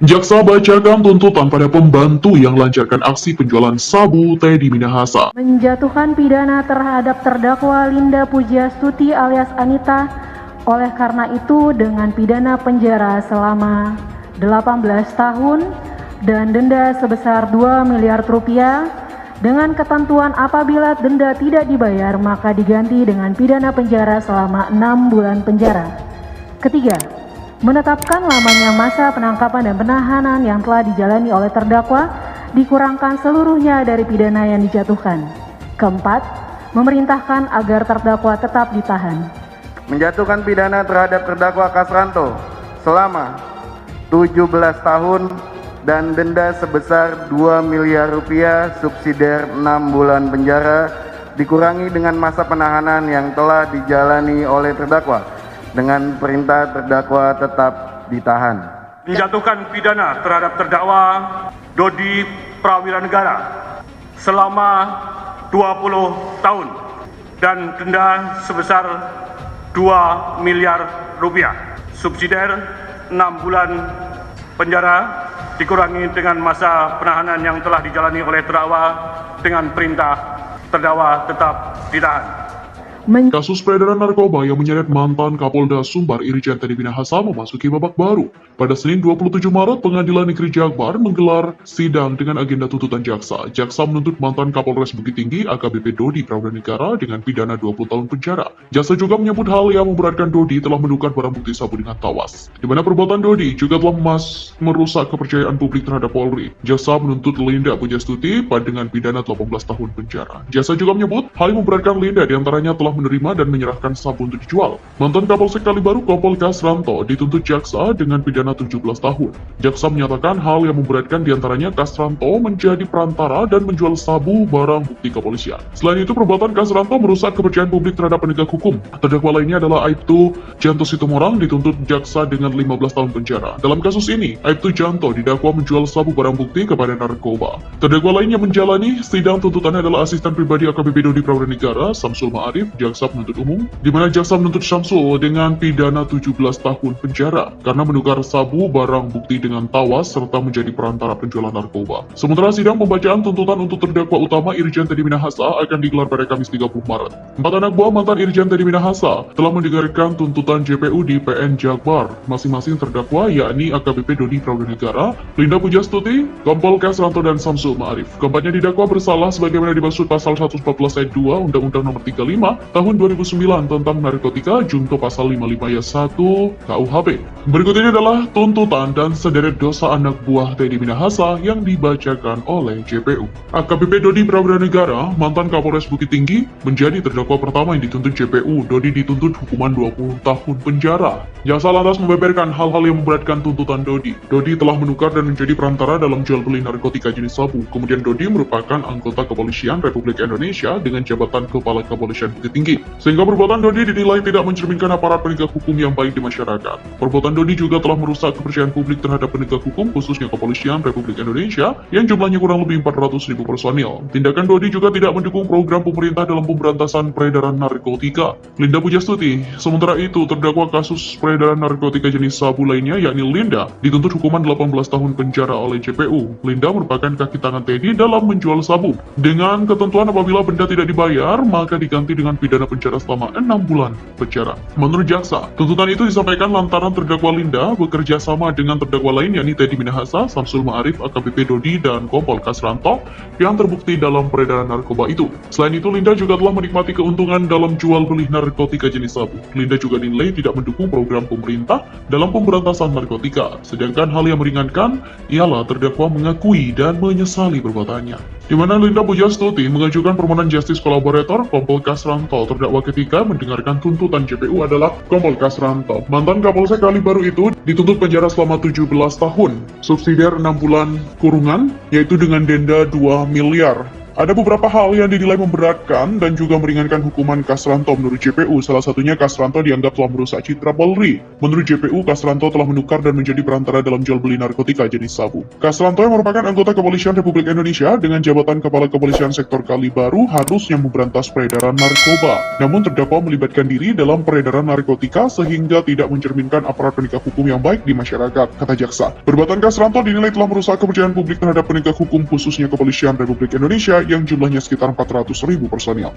Jaksa bacakan tuntutan pada pembantu yang lancarkan aksi penjualan sabu Teddy Minahasa. Menjatuhkan pidana terhadap terdakwa Linda Pujastuti alias Anita, oleh karena itu dengan pidana penjara selama 18 tahun dan denda sebesar 2 miliar rupiah, dengan ketentuan apabila denda tidak dibayar maka diganti dengan pidana penjara selama 6 bulan penjara. Ketiga, menetapkan lamanya masa penangkapan dan penahanan yang telah dijalani oleh terdakwa dikurangkan seluruhnya dari pidana yang dijatuhkan. Keempat, memerintahkan agar terdakwa tetap ditahan. Menjatuhkan pidana terhadap terdakwa Kasranto selama 17 tahun dan denda sebesar 2 miliar rupiah subsidiar 6 bulan penjara dikurangi dengan masa penahanan yang telah dijalani oleh terdakwa dengan perintah terdakwa tetap ditahan. Menjatuhkan pidana terhadap terdakwa Dodi Prawiranegara selama 20 tahun dan denda sebesar 2 miliar rupiah subsidiar 6 bulan penjara dikurangi dengan masa penahanan yang telah dijalani oleh terdakwa dengan perintah terdakwa tetap ditahan. Kasus peredaran narkoba yang menyeret mantan Kapolda Sumbar Irjen Teddy Minahasa memasuki babak baru. Pada Senin 27 Maret, Pengadilan Negeri Jakbar menggelar sidang dengan agenda tuntutan jaksa. Jaksa menuntut mantan Kapolres Bukit Tinggi AKBP Dodi Prawiranegara dengan pidana 20 tahun penjara. Jaksa juga menyebut hal yang memberatkan Dodi telah menukar barang bukti sabu dengan tawas, di mana perbuatan Dodi juga telah merusak kepercayaan publik terhadap Polri. Jaksa menuntut Linda Pujastuti dengan pidana 18 tahun penjara. Jaksa juga menyebut hal yang memberatkan Linda diantaranya telah menerima dan menyerahkan sabu untuk dijual. Mantan Kapolsek Kalibaru Kompol Kasranto dituntut jaksa dengan pidana 17 tahun. Jaksa menyatakan hal yang memberatkan diantaranya Kasranto menjadi perantara dan menjual sabu barang bukti kepolisian. Selain itu, perbuatan Kasranto merusak kepercayaan publik terhadap penegak hukum. Terdakwa lainnya adalah Aibtu Janto Situmorang dituntut jaksa dengan 15 tahun penjara. Dalam kasus ini, Aibtu Janto didakwa menjual sabu barang bukti kepada narkoba. Terdakwa lainnya menjalani sidang tuntutannya adalah asisten pribadi AKBP Dodi Prawiranegara, Samsul Ma'arif, jaksa penuntut umum, di mana jaksa menuntut Syamsul dengan pidana 17 tahun penjara karena menukar sabu barang bukti dengan tawas serta menjadi perantara penjualan narkoba. Sementara sidang pembacaan tuntutan untuk terdakwa utama Irjen Teddy Minahasa akan digelar pada Kamis 30 Maret. 4 anak buah mantan Irjen Teddy Minahasa telah mendengarkan tuntutan JPU di PN Jakbar. Masing-masing terdakwa yakni AKBP Dodi Prawiranegara, Linda Pujastuti, Kompol Kasranto dan Samsul Ma'arif. Keempatnya didakwa bersalah sebagaimana dimaksud pasal 114 ayat 2 Undang-Undang Nomor 35 Tahun 2009 tentang narkotika junto pasal 55 ayat 1 KUHP. Berikut ini adalah tuntutan dan sederet dosa anak buah Teddy Minahasa yang dibacakan oleh JPU. AKBP Dodi Prawiranegara, mantan Kapolres Bukit Tinggi, menjadi terdakwa pertama yang dituntut JPU. Dodi dituntut hukuman 20 tahun penjara. Jaksa lantas membeberkan hal-hal yang memberatkan tuntutan Dodi. Dodi telah menukar dan menjadi perantara dalam jual beli narkotika jenis sabu. Kemudian Dodi merupakan anggota Kepolisian Republik Indonesia dengan jabatan Kepala Kepolisian Bukit Tinggi, sehingga perbuatan Dodi dinilai tidak mencerminkan aparat penegak hukum yang baik di masyarakat. Perbuatan Dodi juga telah merusak kepercayaan publik terhadap penegak hukum, khususnya Kepolisian Republik Indonesia yang jumlahnya kurang lebih 400.000 personil. Tindakan Dodi juga tidak mendukung program pemerintah dalam pemberantasan peredaran narkotika. Linda Pujastuti, sementara itu terdakwa kasus peredaran narkotika jenis sabu lainnya yakni Linda, dituntut hukuman 18 tahun penjara oleh JPU. Linda merupakan kaki tangan Teddy dalam menjual sabu. Dengan ketentuan apabila benda tidak dibayar, maka diganti dengan pidana penjara selama 6 bulan penjara. Menurut jaksa, tuntutan itu disampaikan lantaran terdakwa Linda bekerja sama dengan terdakwa lain yakni Teddy Minahasa, Samsul Ma'arif, AKBP Dodi, dan Kompol Kasranto yang terbukti dalam peredaran narkoba itu. Selain itu, Linda juga telah menikmati keuntungan dalam jual beli narkotika jenis sabu. Linda juga dinilai tidak mendukung program pemerintah dalam pemberantasan narkotika. Sedangkan hal yang meringankan ialah terdakwa mengakui dan menyesali perbuatannya, di mana Linda Pujastuti mengajukan permohonan justice kolaborator Kompol Kasranto. Terdakwa ketika mendengarkan tuntutan JPU adalah Kompol Kasranto. Mantan Kapolsek Kalibaru itu dituntut penjara selama 17 tahun, subsidiar 6 bulan kurungan, yaitu dengan denda 2 miliar Ada beberapa hal yang dinilai memberatkan dan juga meringankan hukuman Kasranto menurut JPU. Salah satunya Kasranto dianggap telah merusak citra Polri. Menurut JPU, Kasranto telah menukar dan menjadi perantara dalam jual beli narkotika jenis sabu. Kasranto yang merupakan anggota Kepolisian Republik Indonesia dengan jabatan Kepala Kepolisian Sektor Kalibaru harusnya memberantas peredaran narkoba. Namun terdakwa melibatkan diri dalam peredaran narkotika sehingga tidak mencerminkan aparat penegak hukum yang baik di masyarakat, kata jaksa. Perbuatan Kasranto dinilai telah merusak kepercayaan publik terhadap penegak hukum khususnya Kepolisian Republik Indonesia yang jumlahnya sekitar 400.000 personil.